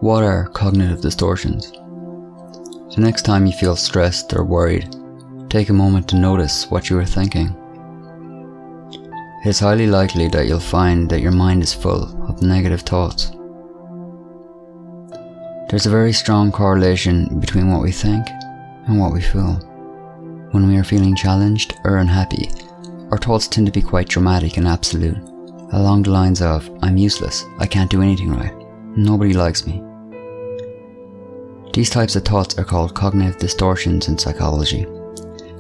What are cognitive distortions? The next time you feel stressed or worried, take a moment to notice what you are thinking. It is highly likely that you'll find that your mind is full of negative thoughts. There's a very strong correlation between what we think and what we feel. When we are feeling challenged or unhappy, our thoughts tend to be quite dramatic and absolute, along the lines of, I'm useless, I can't do anything right, nobody likes me. These types of thoughts are called cognitive distortions in psychology,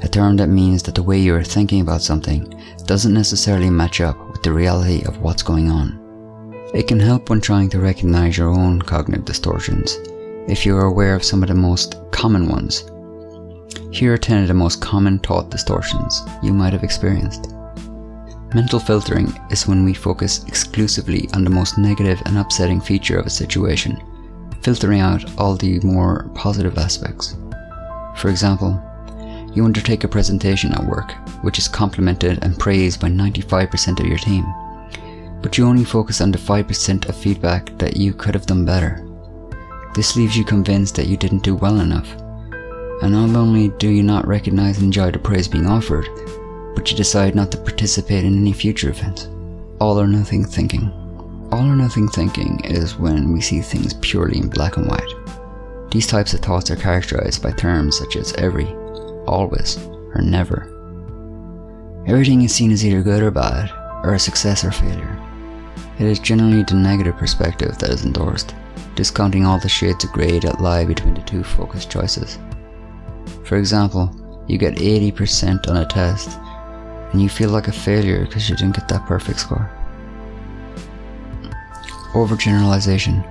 a term that means that the way you are thinking about something doesn't necessarily match up with the reality of what's going on. It can help when trying to recognize your own cognitive distortions, if you are aware of some of the most common ones. Here are 10 of the most common thought distortions you might have experienced. Mental filtering is when we focus exclusively on the most negative and upsetting feature of a situation, filtering out all the more positive aspects. For example, you undertake a presentation at work, which is complimented and praised by 95% of your team, but you only focus on the 5% of feedback that you could have done better. This leaves you convinced that you didn't do well enough, and not only do you not recognize and enjoy the praise being offered, but you decide not to participate in any future events. All or nothing thinking. All or nothing thinking is when we see things purely in black and white. These types of thoughts are characterized by terms such as every, always, or never. Everything is seen as either good or bad, or a success or failure. It is generally the negative perspective that is endorsed, discounting all the shades of grey that lie between the two focused choices. For example, you get 80% on a test, and you feel like a failure because you didn't get that perfect score. Overgeneralization.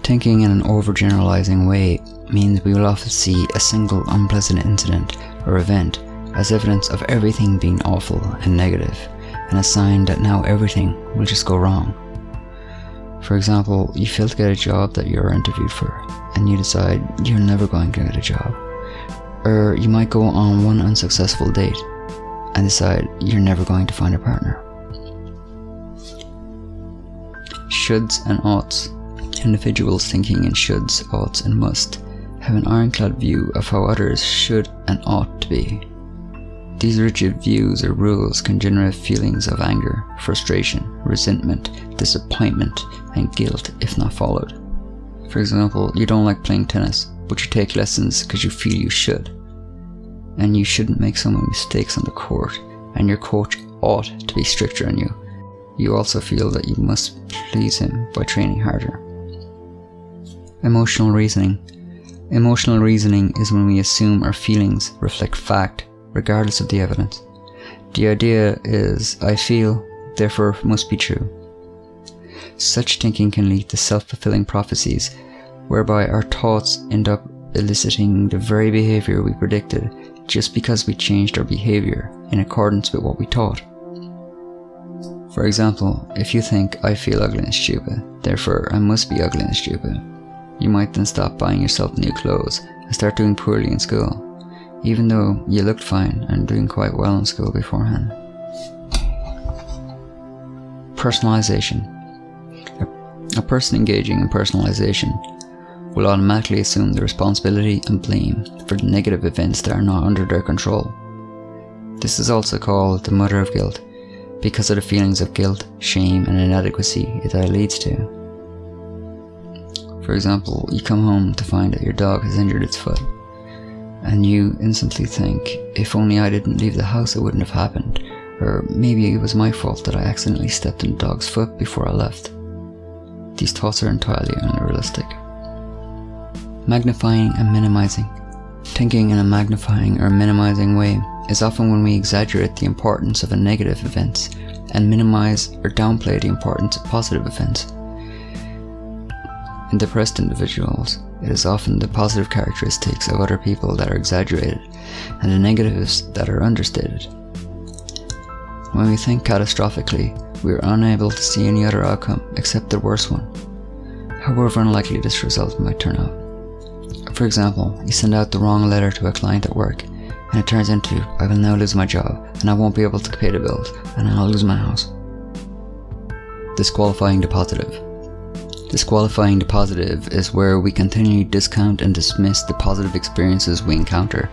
Thinking in an overgeneralizing way means we will often see a single unpleasant incident or event as evidence of everything being awful and negative, and a sign that now everything will just go wrong. For example, you fail to get a job that you're interviewed for, and you decide you're never going to get a job. Or you might go on one unsuccessful date and decide you're never going to find a partner. Shoulds and oughts. Individuals thinking in shoulds, oughts and must have an ironclad view of how others should and ought to be. These rigid views or rules can generate feelings of anger, frustration, resentment, disappointment, and guilt if not followed. For example, you don't like playing tennis, but you take lessons because you feel you should. And you shouldn't make so many mistakes on the court, and your coach ought to be stricter on you. You also feel that you must please him by training harder. Emotional reasoning. Emotional reasoning is when we assume our feelings reflect fact, regardless of the evidence. The idea is, I feel, therefore must be true. Such thinking can lead to self-fulfilling prophecies, whereby our thoughts end up eliciting the very behavior we predicted just because we changed our behavior in accordance with what we thought. For example, if you think, I feel ugly and stupid, therefore I must be ugly and stupid, you might then stop buying yourself new clothes and start doing poorly in school, even though you looked fine and doing quite well in school beforehand. Personalisation. A person engaging in personalisation will automatically assume the responsibility and blame for the negative events that are not under their control. This is also called the mother of guilt, because of the feelings of guilt, shame, and inadequacy that it leads to. For example, you come home to find that your dog has injured its foot, and you instantly think, if only I didn't leave the house it wouldn't have happened, or maybe it was my fault that I accidentally stepped on the dog's foot before I left. These thoughts are entirely unrealistic. Magnifying and minimizing. Thinking in a magnifying or minimizing way is often when we exaggerate the importance of a negative event and minimize or downplay the importance of positive events. In depressed individuals, it is often the positive characteristics of other people that are exaggerated and the negatives that are understated. When we think catastrophically, we are unable to see any other outcome except the worst one, however unlikely this result might turn out. For example, you send out the wrong letter to a client at work, and it turns into, I will now lose my job, and I won't be able to pay the bills, and I'll lose my house. Disqualifying the positive. Disqualifying the positive is where we continually discount and dismiss the positive experiences we encounter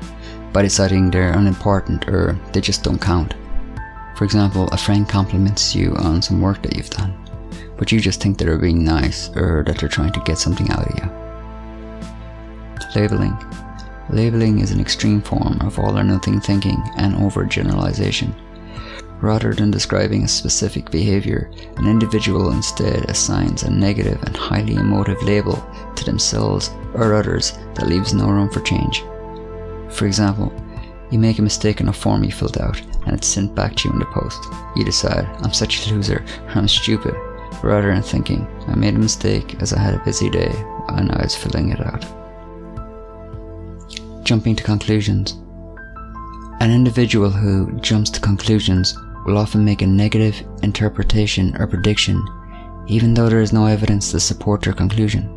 by deciding they're unimportant or they just don't count. For example, a friend compliments you on some work that you've done, but you just think they're being nice or that they're trying to get something out of you. Labeling. Labeling is an extreme form of all or nothing thinking and overgeneralization. Rather than describing a specific behaviour, an individual instead assigns a negative and highly emotive label to themselves or others that leaves no room for change. For example, you make a mistake on a form you filled out and it's sent back to you in the post. You decide, I'm such a loser, or I'm stupid, rather than thinking, I made a mistake as I had a busy day and I was filling it out. Jumping to conclusions. An individual who jumps to conclusions will often make a negative interpretation or prediction, even though there is no evidence to support their conclusion.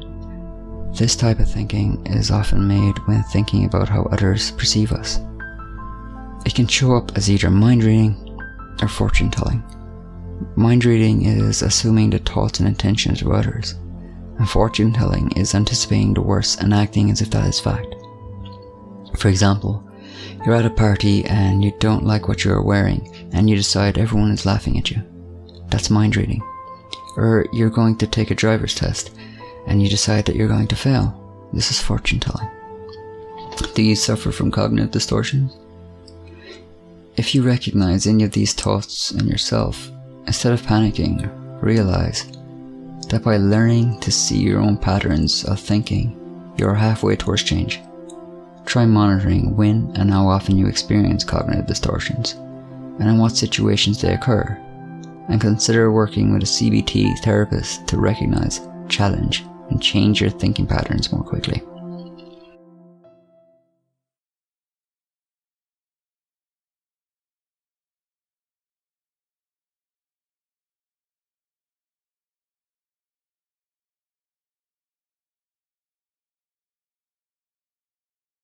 This type of thinking is often made when thinking about how others perceive us. It can show up as either mind reading or fortune telling. Mind reading is assuming the thoughts and intentions of others, and fortune telling is anticipating the worst and acting as if that is fact. For example, you're at a party and you don't like what you're wearing and you decide everyone is laughing at you. That's mind reading. Or you're going to take a driver's test and you decide that you're going to fail. This is fortune telling. Do you suffer from cognitive distortions? If you recognize any of these thoughts in yourself, instead of panicking, realize that by learning to see your own patterns of thinking, you're halfway towards change. Try monitoring when and how often you experience cognitive distortions, and in what situations they occur, and consider working with a CBT therapist to recognize, challenge, and change your thinking patterns more quickly.